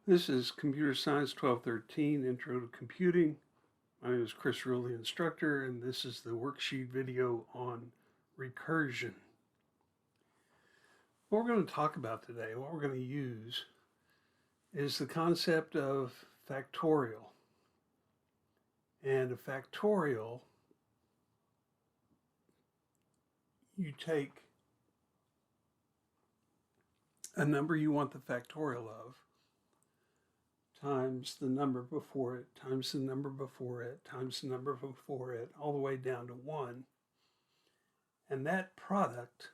This is Computer Science 1213, Intro to Computing. My name is Chris Rule, the instructor, and this is the worksheet video on recursion. What we're going to talk about today, what we're going to use, is the concept of factorial. And a factorial, you take a number you want the factorial of, times the number before it, times the number before it, times the number before it, all the way down to 1. And that product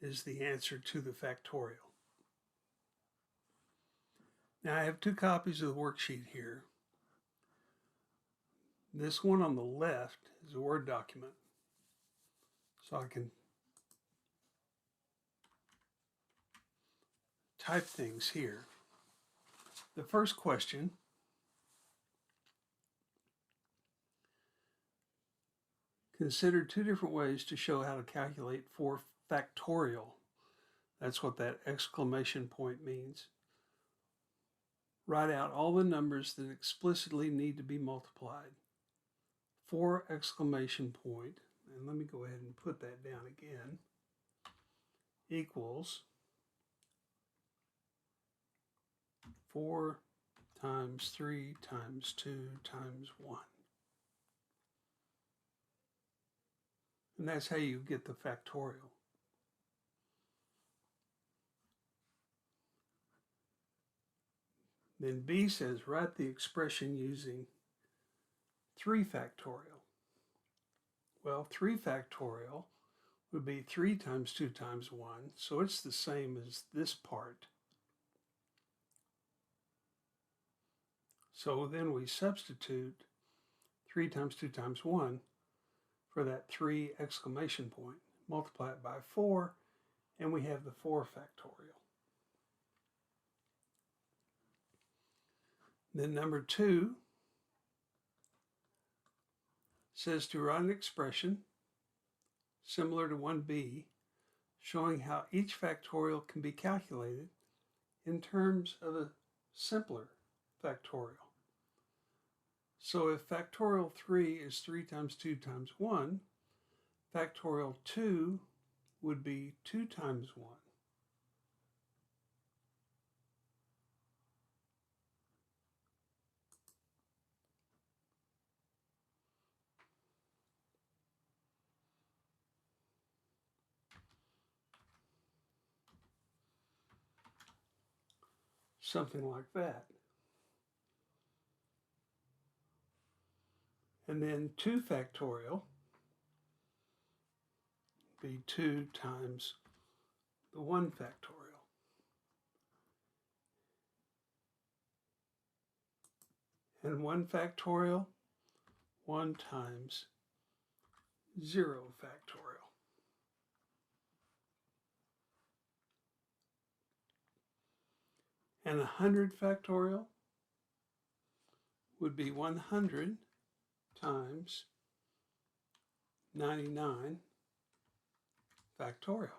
is the answer to the factorial. Now I have two copies of the worksheet here. This one on the left is a Word document, so I can type things here. The first question consider two different ways to show how to calculate 4 factorial. That's what that exclamation point means. Write out all the numbers that explicitly need to be multiplied. 4 exclamation point, and let me go ahead and put that down again, equals 4 times 3 times 2 times 1. And that's how you get the factorial. Then B says write the expression using 3 factorial. Well, 3 factorial would be 3 times 2 times 1, so it's the same as this part. So then we substitute 3 times 2 times 1 for that 3 exclamation point, multiply it by 4, and we have the 4 factorial. Then number 2 says to write an expression similar to 1b, showing how each factorial can be calculated in terms of a simpler factorial. So if factorial 3 is 3 times 2 times 1, factorial 2 would be 2 times 1. Something like that. And then 2 factorial be 2 times the 1 factorial. And 1 factorial, 1 times 0 factorial. And 100 factorial would be 100 times 99 factorial.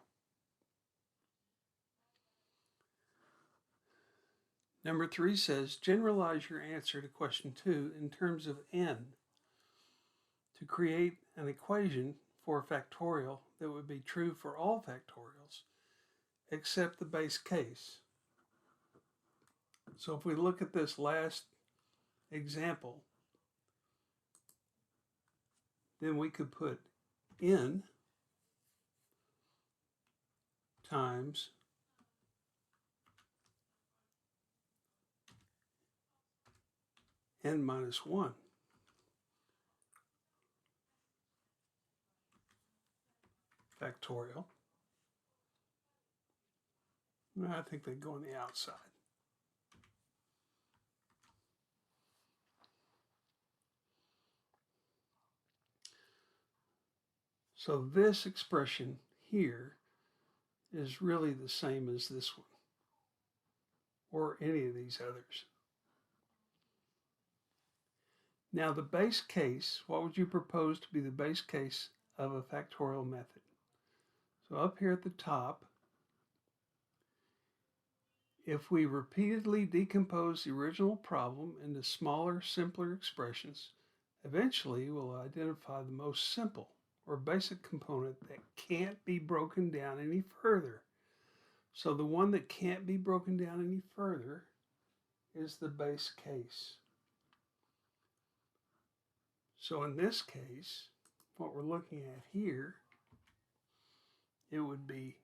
Number 3 says, generalize your answer to question 2 in terms of n to create an equation for a factorial that would be true for all factorials except the base case. So if we look at this last example, then we could put n times n minus 1. Factorial. I think they go on the outside. So this expression here is really the same as this one, or any of these others. Now the base case, what would you propose to be the base case of a factorial method? So up here at the top, If we repeatedly decompose the original problem into smaller, simpler expressions, eventually we'll identify the most simple or basic component that can't be broken down any further. So the one that can't be broken down any further is the base case. So in this case, what we're looking at here, it would be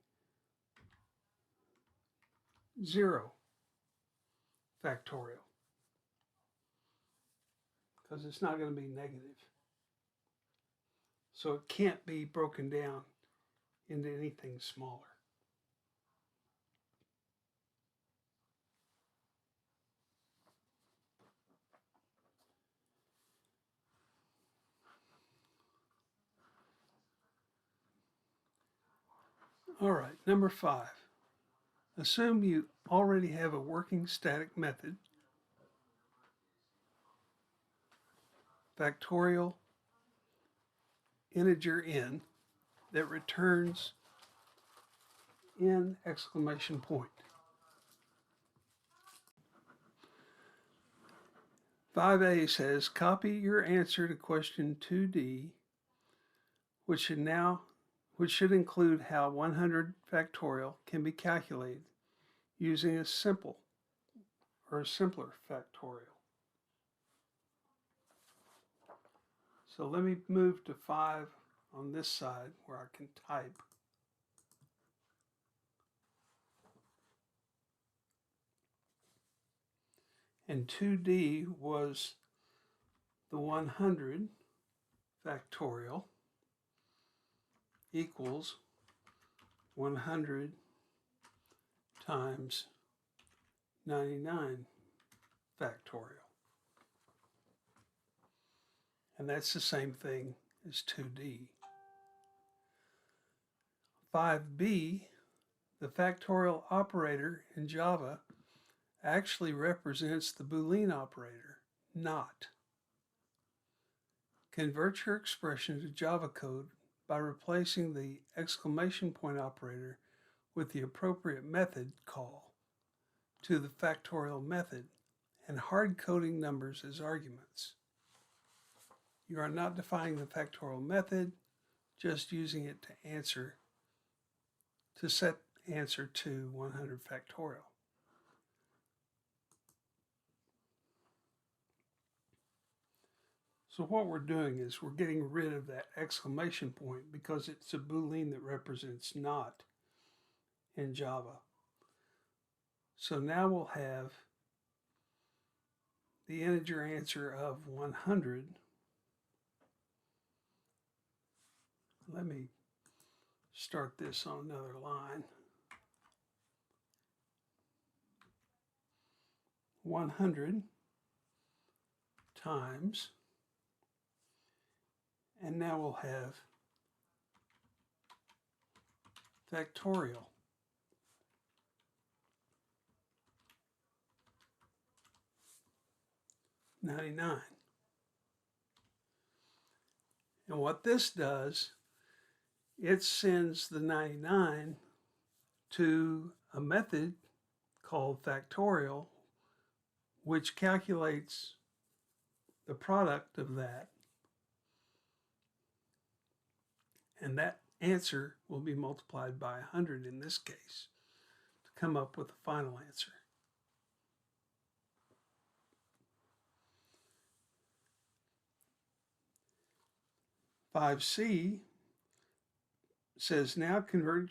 0 factorial, because it's not going to be negative. So it can't be broken down into anything smaller. All right, number 5. Assume you already have a working static method, factorial integer n, that returns n exclamation point. 5a says copy your answer to question 2d, which should include how 100 factorial can be calculated using a simpler factorial. So let me move to 5 on this side where I can type. And 2d was the 100 factorial equals 100 times 99 factorial. And that's the same thing as 2d. 5b, the factorial operator in Java, actually represents the Boolean operator, not. Convert your expression to Java code by replacing the exclamation point operator with the appropriate method call to the factorial method and hard coding numbers as arguments. You are not defining the factorial method, just using it to set answer to 100 factorial. So what we're doing is we're getting rid of that exclamation point because it's a Boolean that represents not in Java. So now we'll have the integer answer of 100. Let me start this on another line. 100 times, and now we'll have factorial. $99. And what this does, it sends the 99 to a method called factorial, which calculates the product of that. And that answer will be multiplied by 100 in this case to come up with the final answer. (5c) says now convert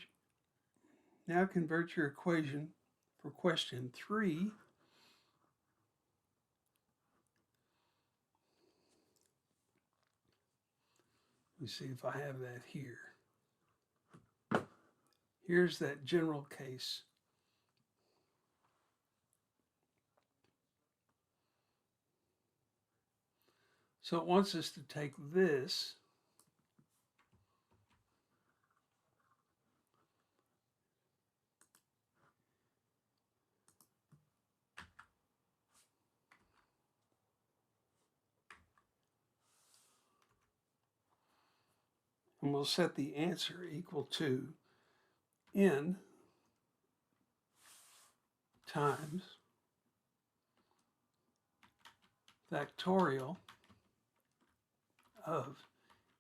your equation for question 3 let me see if I have that here. Here's that general case. So it wants us to take this and we'll set the answer equal to n times factorial of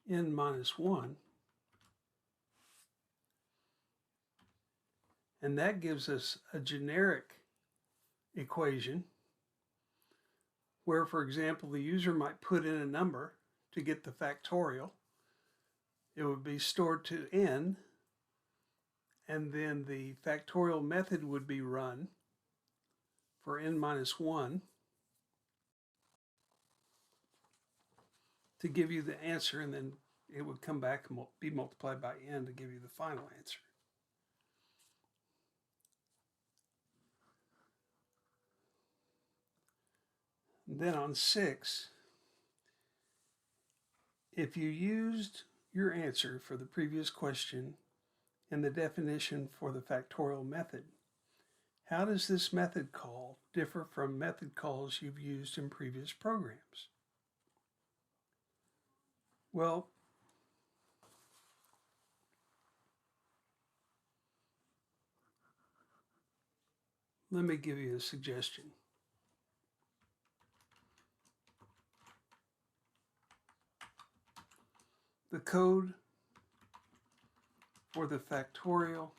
n minus 1, and that gives us a generic equation where, for example, the user might put in a number to get the factorial. It would be stored to n, and then the factorial method would be run for n minus 1 to give you the answer, and then it would come back and be multiplied by n to give you the final answer. And then on 6, if you used your answer for the previous question in the definition for the factorial method, how does this method call differ from method calls you've used in previous programs? Well, let me give you a suggestion. The code for the factorial,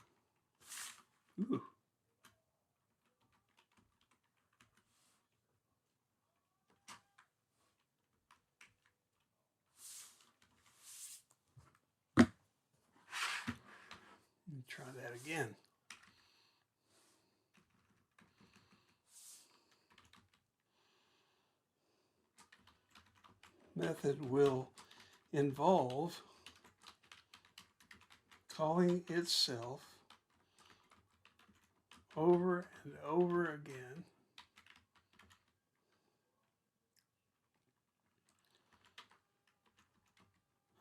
let me try that again. Method will involve calling itself over and over again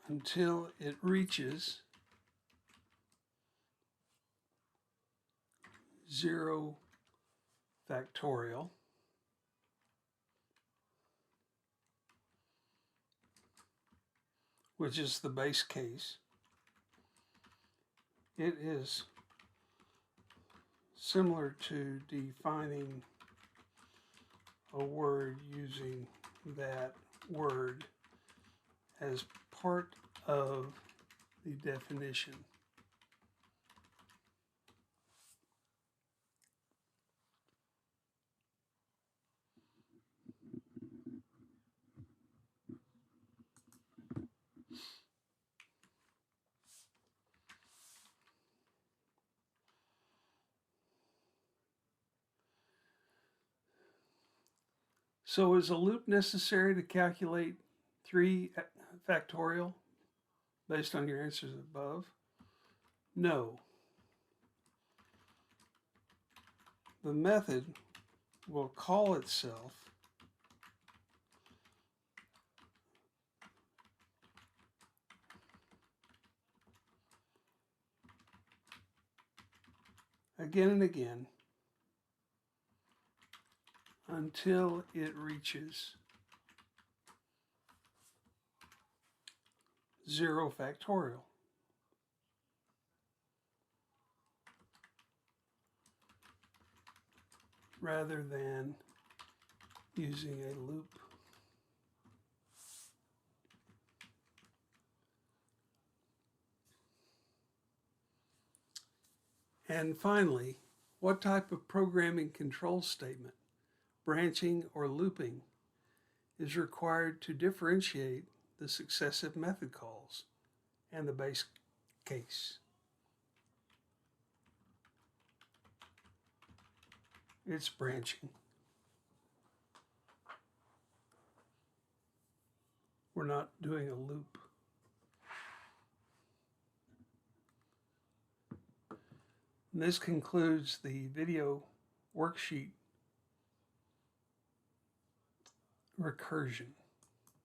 until it reaches 0 factorial, which is the base case. It is similar to defining a word using that word as part of the definition. So is a loop necessary to calculate 3 factorial based on your answers above? No. The method will call itself again and again until it reaches 0 factorial. Rather than using a loop. And finally, what type of programming control statement, branching or looping, is required to differentiate the successive method calls and the base case? It's branching. We're not doing a loop. And this concludes the video worksheet recursion.